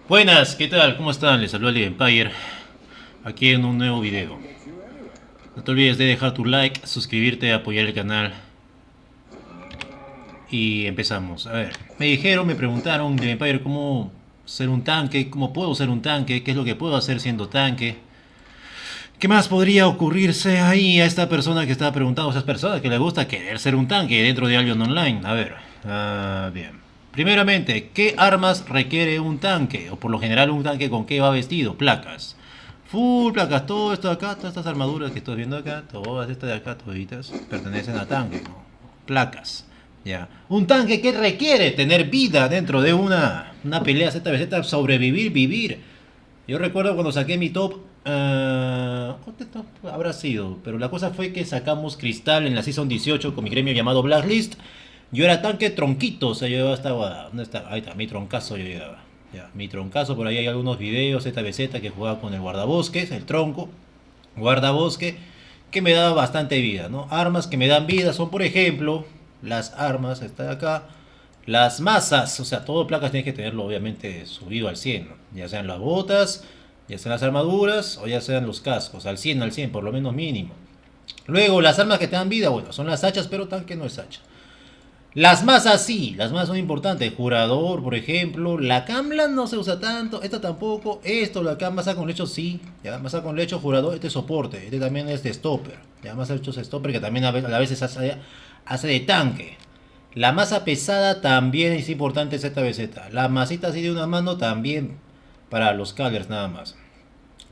Buenas, ¿qué tal? ¿Cómo están? Les habló Ali Empire aquí en un nuevo video. No te olvides de dejar tu like, suscribirte, apoyar el canal y empezamos. A ver, me preguntaron de Empire cómo ser un tanque, cómo puedo ser un tanque, qué es lo que puedo hacer siendo tanque. ¿Qué más podría ocurrirse ahí a esta persona que estaba preguntando, a esas personas que le gusta querer ser un tanque dentro de Albion Online? A ver, bien. Primeramente, ¿qué armas requiere un tanque? O por lo general un tanque con qué va vestido, placas. Full placas, todo esto de acá, todas estas armaduras que estoy viendo acá, todas estas de acá, toditas, pertenecen a tanque, ¿no? Placas. Ya. Un tanque que requiere tener vida dentro de una pelea ZBZ, sobrevivir, vivir. Yo recuerdo cuando saqué mi top. ¿Cuánto top habrá sido? Pero la cosa fue que sacamos Cristal en la Season 18 con mi gremio llamado Blacklist. Yo era tanque tronquito, o sea, yo estaba. ¿Dónde está? Ahí está, mi troncazo yo llegaba. Ya, mi troncazo, por ahí hay algunos videos ZBZ que jugaba con el guardabosques, el tronco, guardabosque, que me daba bastante vida, ¿no? Armas que me dan vida son, por ejemplo, las armas, está de acá, las masas, o sea, todo placas tienes que tenerlo obviamente subido al 100, ¿no? Ya sean las botas, ya sean las armaduras o ya sean los cascos, al 100 por lo menos mínimo. Luego, las armas que te dan vida, bueno, son las hachas, pero tanque no es hacha. Las masas sí, las masas son importantes. Jurador, por ejemplo. La Camlan no se usa tanto. Esta tampoco. Esto, la Cam masa con lecho sí. Ya, masa con lecho, jurador. Este es soporte. Este también es de stopper. Ya, masa hecho es stopper que también a veces hace de tanque. La masa pesada también es importante ZBZ. La masita así de una mano también para los callers nada más.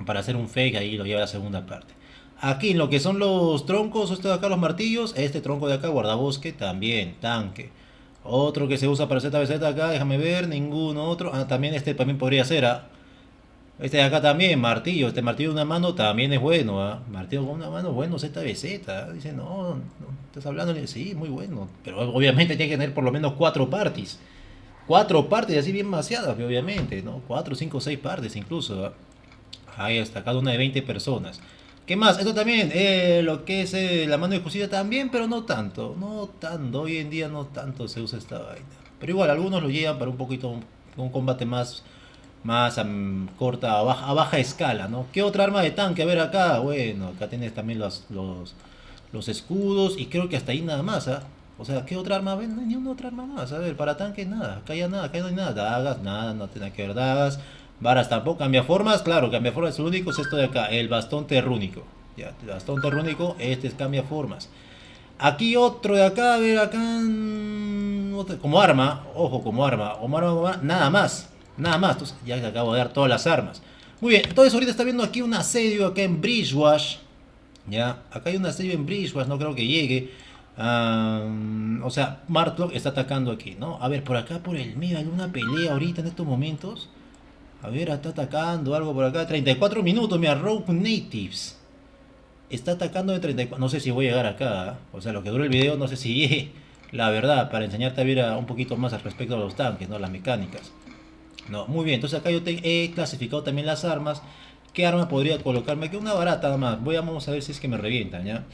Para hacer un fake ahí lo lleva a la segunda parte. Aquí en lo que son los troncos, esto de acá los martillos, este tronco de acá, guardabosque, también, tanque. Otro que se usa para ZBZ acá, déjame ver, ningún otro. Ah, también este también podría ser, ¿ah? Este de acá también, martillo. Este martillo de una mano también es bueno, ¿ah? Martillo con una mano, bueno, ZBZ. Dice, no, estás hablando. Sí, muy bueno. Pero obviamente tiene que tener por lo menos cuatro parties. Cuatro partes, así bien maciadas, obviamente, ¿no? Cuatro, cinco, seis partes incluso, ¿ah? Ahí está, cada una de 20 personas. ¿Qué más? Esto también, lo que es la mano de justicia también, pero no tanto. No tanto, hoy en día no tanto se usa esta vaina. Pero igual, algunos lo llevan para un poquito, un combate más corta, a baja escala, ¿no? ¿Qué otra arma de tanque? A ver acá, bueno, acá tienes también los escudos y creo que hasta ahí nada más, ¿ah? O sea, ¿qué otra arma? Ven, no hay ni una otra arma más. A ver, para tanque nada, acá ya nada, acá no hay nada. Dagas, nada, no tiene que ver dagas. Varas tampoco, cambia formas, claro, cambia formas. Lo único es esto de acá, el bastón terrúnico. Ya, el bastón terrúnico, este es cambia formas. Aquí otro de acá, a ver, acá. Como arma, ojo, como arma, nada más. Nada más, entonces ya que acabo de dar todas las armas. Muy bien, entonces ahorita está viendo aquí un asedio acá en Bridgewash. Ya, acá hay un asedio en Bridgewash, no creo que llegue. O sea, Martlock está atacando aquí, ¿no? A ver, por acá, por el medio, hay una pelea ahorita en estos momentos. A ver, está atacando algo por acá. 34 minutos, mira, Rogue Natives. Está atacando de 34. No sé si voy a llegar acá. O sea, lo que dura el video, no sé si llegue. La verdad, para enseñarte a ver un poquito más al respecto de los tanques, ¿no? Las mecánicas. No, muy bien. Entonces acá yo he clasificado también las armas. ¿Qué arma podría colocarme? Que una barata nada más. Vamos a ver si es que me revientan, ¿ya?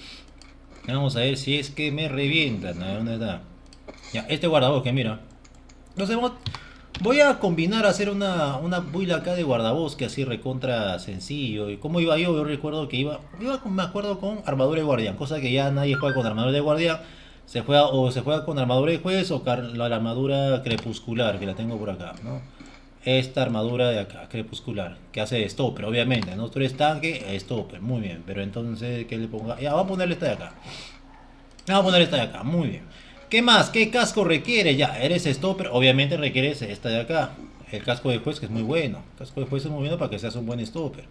Vamos a ver si es que me revientan. A ver, ¿dónde está? Ya, este guardabosque, mira. No sé, voy a combinar, a hacer una build acá de guardabosque así recontra sencillo. ¿Y cómo iba yo? Yo recuerdo que me acuerdo con armadura de guardián, cosa que ya nadie juega con armadura de guardián. Se juega con armadura de juez o la armadura crepuscular, que la tengo por acá, ¿no? Esta armadura de acá, crepuscular, que hace de stopper, obviamente, ¿no? Tú eres tanque, stopper, muy bien. Pero entonces, ¿qué le pongo? Ya, vamos a ponerle esta de acá. Vamos a poner esta de acá, muy bien. ¿Qué más? ¿Qué casco requiere? Ya, eres stopper, obviamente requieres esta de acá. El casco de juez, que es muy bueno. El casco de juez es muy bueno para que seas un buen stopper.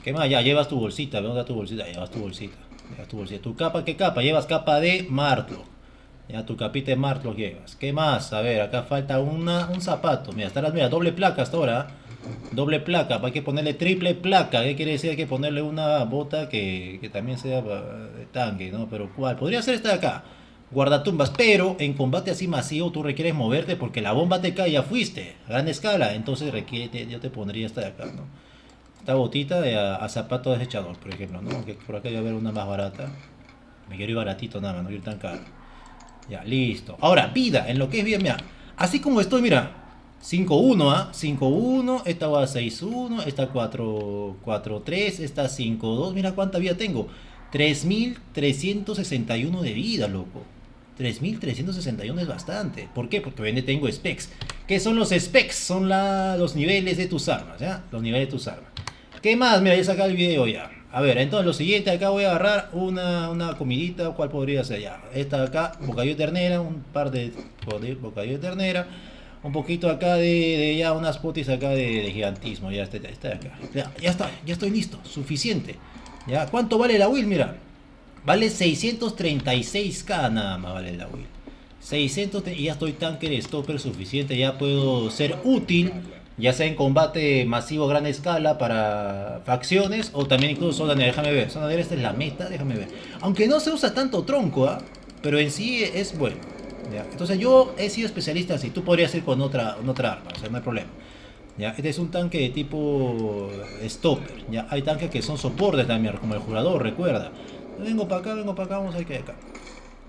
¿Qué más? Ya, llevas tu bolsita. ¿Dónde está tu bolsita? Llevas tu bolsita. Llevas tu bolsita. ¿Tu capa qué capa? Llevas capa de Martlock. Ya, tu capita de Martlock llevas. ¿Qué más? A ver, acá falta un zapato. Mira, mira, doble placa hasta ahora. Doble placa, hay que ponerle triple placa. ¿Qué quiere decir? Hay que ponerle una bota que también sea de tanque, ¿no? Pero ¿cuál? Podría ser esta de acá. Guardatumbas, pero en combate así masivo tú requieres moverte porque la bomba te cae, ya fuiste, a gran escala. Entonces yo te pondría esta de acá, ¿no? Esta botita a zapato desechador, por ejemplo, ¿no? Aunque por acá debe haber una más barata. Me quiero ir baratito nada más, no quiero ir tan caro. Ya, listo. Ahora, vida, en lo que es vida, mira. Así como estoy, mira. 5-1, ¿ah? 5-1, esta va a 6-1, esta 4-3, esta 5-2. Mira cuánta vida tengo. 3.361 de vida, loco. 3.361 es bastante. ¿Por qué? Porque obviamente tengo specs. ¿Qué son los specs? Son los niveles de tus armas, ¿ya? Los niveles de tus armas. ¿Qué más? Mira, ya saca el video ya. A ver, entonces lo siguiente, acá voy a agarrar una comidita. ¿Cuál podría ser ya? Esta de acá, bocadillo de ternera, un par de bocadillo de ternera. Un poquito acá de ya unas potis acá de gigantismo. Ya está de acá. Ya está, ya estoy listo. Suficiente. ¿Ya? ¿Cuánto vale la Will? Mira. Vale 636k nada más vale la Will. 600 y ya estoy tanque stopper suficiente. Ya puedo ser útil. Ya sea en combate masivo a gran escala para facciones. O también incluso zona negra. Déjame ver. Zona negra, esta es la meta. Déjame ver. Aunque no se usa tanto tronco, ¿eh? Pero en sí es bueno. ¿Ya? Entonces yo he sido especialista así. Tú podrías ir con otra arma. O sea, no hay problema. ¿Ya? Este es un tanque de tipo stopper. ¿Ya? Hay tanques que son soportes también, como el jugador, recuerda. Vengo para acá, vamos a ir acá.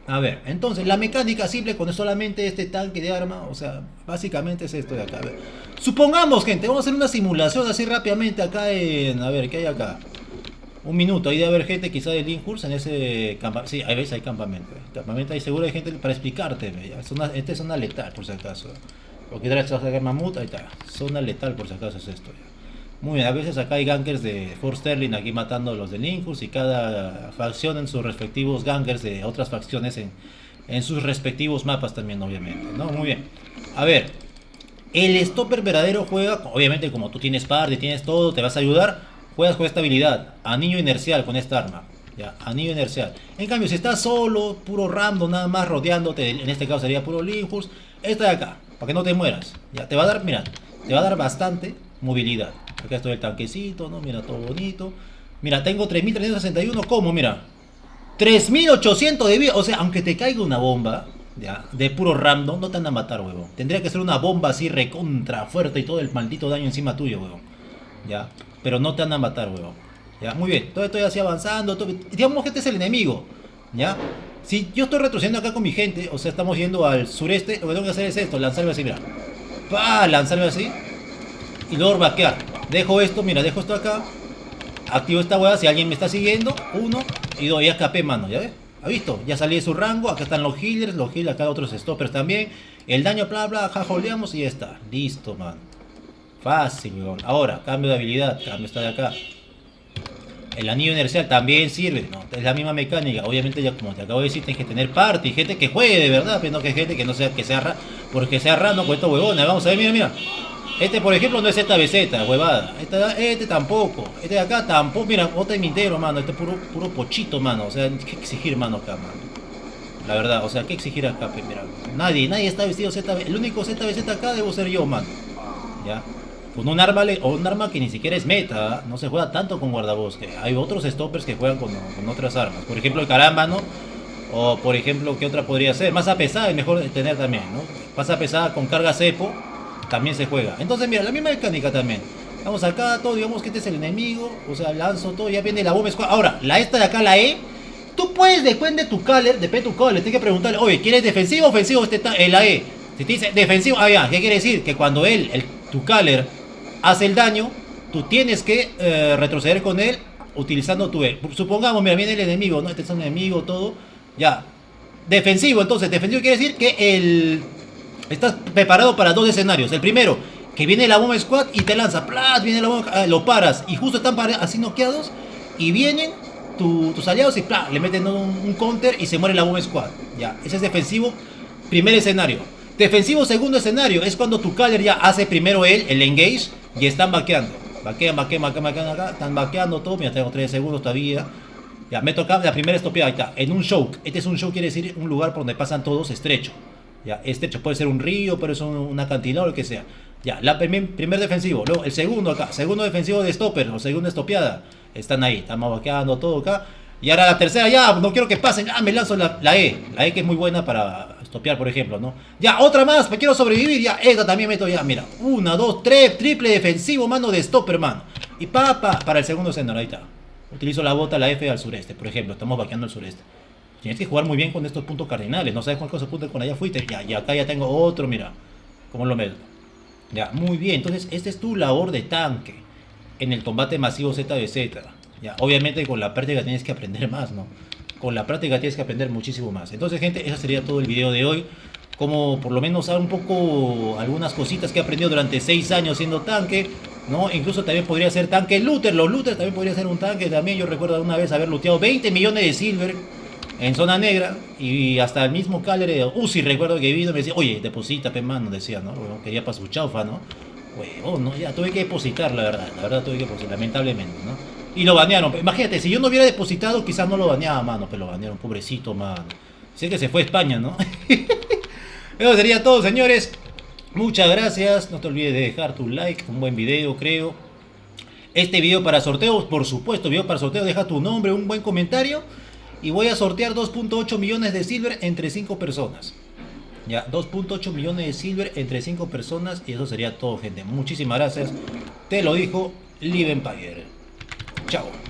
A ver, entonces la mecánica simple con solamente este tanque de arma, o sea, básicamente es esto de acá. A ver. Supongamos, gente, vamos a hacer una simulación así rápidamente acá en... A ver, ¿qué hay acá? Un minuto, ahí debe haber gente quizá de Linkhurst en ese campamento. Sí, ahí ves, hay campamento. Campamento hay seguro hay gente para explicarte. Esta es zona letal, por si acaso. Porque vas a sacar mamut, ahí está. Zona letal, por si acaso es esto. Muy bien, a veces acá hay gankers de Fort Sterling aquí matando a los de Linkhurst y cada facción en sus respectivos gankers de otras facciones en sus respectivos mapas también, obviamente, ¿no? Muy bien. A ver, el stopper verdadero juega, obviamente como tú tienes party, tienes todo, te vas a ayudar, juegas con esta habilidad, anillo inercial con esta arma. Ya, anillo inercial. En cambio, si estás solo, puro random, nada más rodeándote, en este caso sería puro Linkhurst, esta de acá, para que no te mueras. Ya, te va a dar, mira, te va a dar bastante movilidad. Acá estoy el tanquecito, ¿no? Mira, todo bonito. Mira, tengo 3.361. ¿Cómo? Mira. 3.800 de vida. O sea, aunque te caiga una bomba, ya, de puro random, no te van a matar, huevón. Tendría que ser una bomba así recontra fuerte y todo el maldito daño encima tuyo, huevón. Ya. Pero no te van a matar, huevón. Ya, muy bien. Todo estoy así avanzando. Digamos que este es el enemigo. Ya. Si yo estoy retrocediendo acá con mi gente, o sea, estamos yendo al sureste, lo que tengo que hacer es esto, lanzarme así, mira. Pa, lanzarme así. Y luego vaquear. Dejo esto, mira, dejo esto acá. Activo esta hueá si alguien me está siguiendo. 1 y 2, ya escapé, mano, ¿ya ves? ¿Ha visto? Ya salí de su rango. Acá están los healers, acá otros stoppers también. El daño, bla, bla, jajoleamos y ya está. Listo, man. Fácil, weón. Ahora, cambio de habilidad. Cambio esta de acá. El anillo inercial también sirve, ¿no? Es la misma mecánica. Obviamente, ya como te acabo de decir, tienes que tener party. Gente que juegue de verdad, pero no que gente que no sea, porque sea raro con estos huevones. Vamos a ver, mira, mira. Este, por ejemplo, no es ZBZ, huevada. Este tampoco. Este de acá tampoco. Mira, otro mintero, mano. Este es puro pochito, mano. O sea, ¿qué exigir, mano, acá, mano? La verdad, o sea, ¿qué exigir acá? Mira, nadie está vestido ZBZ. El único ZBZ acá debo ser yo, mano. ¿Ya? Con un arma que ni siquiera es meta. No se juega tanto con guardabosque. Hay otros stoppers que juegan con otras armas. Por ejemplo, el caramba, ¿no? O, por ejemplo, ¿qué otra podría ser? Masa pesada es mejor tener también, ¿no? Masa pesada con carga cepo. También se juega. Entonces, mira, la misma mecánica también. Vamos acá, todo, digamos que este es el enemigo. O sea, lanzo todo, ya viene la bomba squad. Ahora, esta de acá, la E. Tú puedes, depende de tu caller, tienes que preguntarle, oye, ¿quieres defensivo o ofensivo? La E. Si te dice defensivo, ya, ¿qué quiere decir? Que cuando tu caller, hace el daño, tú tienes que retroceder con él utilizando tu E. Supongamos, mira, viene el enemigo, ¿no? Este es un enemigo, todo. Ya. Defensivo, entonces, defensivo quiere decir que estás preparado para dos escenarios. El primero, que viene la bomba squad y te lanza. ¡Plas! Viene la bomba, lo paras. Y justo están así noqueados. Y vienen tus aliados y ¡plas! Le meten un counter y se muere la bomba squad. Ya, ese es defensivo. Primer escenario. Defensivo segundo escenario. Es cuando tu caller ya hace primero el engage. Y están vaqueando. Vaquean acá. Están vaqueando todo. Mira, tengo 3 segundos todavía. Ya, me toca la primera estopeada. Ahí está. En un choke. Este es un choke, quiere decir un lugar por donde pasan todos estrecho. Ya, estrecho, puede ser un río, puede ser un acantilado, lo que sea. Ya, primer defensivo. Luego, el segundo acá, segundo defensivo de stopper, o segunda estopeada. Están ahí, estamos vaqueando todo acá. Y ahora la tercera, ya, no quiero que pasen. Me lanzo la E. La E que es muy buena para estopear, por ejemplo, ¿no? Ya, otra más, me quiero sobrevivir. Ya, esta también meto ya, mira. 1, 2, 3, triple defensivo, mano de stopper, mano. Y para el segundo escenario, ahí está. Utilizo la bota, la F al sureste, por ejemplo. Estamos vaqueando al sureste. Tienes que jugar muy bien con estos puntos cardinales. No sabes cuál cosa punto con allá fuiste. Ya, y acá ya tengo otro, mira. ¿Cómo lo meto? Ya, muy bien. Entonces, esta es tu labor de tanque en el combate masivo ZVZ. Ya, obviamente con la práctica tienes que aprender más, ¿no? Con la práctica tienes que aprender muchísimo más. Entonces, gente, ese sería todo el video de hoy. Como por lo menos saber un poco algunas cositas que he aprendido durante 6 años siendo tanque, ¿no? Incluso también podría ser tanque looter. Los looters también podría ser un tanque también. Yo recuerdo una vez haber looteado 20 millones de silver en zona negra y hasta el mismo Caler de Uzi recuerdo que vino y me decía, oye, deposita, pe mano, decía, ¿no? Bueno, quería para su chaufa, ¿no? Huevón, ¿no? Ya tuve que depositar, la verdad tuve que depositar, lamentablemente, ¿no? Y lo banearon, imagínate, si yo no hubiera depositado, quizás no lo baneaba, mano, pero lo banearon, pobrecito, mano. Sé que se fue a España, ¿no? Eso sería todo, señores. Muchas gracias, no te olvides de dejar tu like, un buen video, creo. Este video para sorteos, por supuesto, video para sorteo, deja tu nombre, un buen comentario. Y voy a sortear 2.8 millones de silver entre 5 personas. Ya, 2.8 millones de silver entre 5 personas. Y eso sería todo, gente. Muchísimas gracias. Te lo dijo Live Empire. Chao.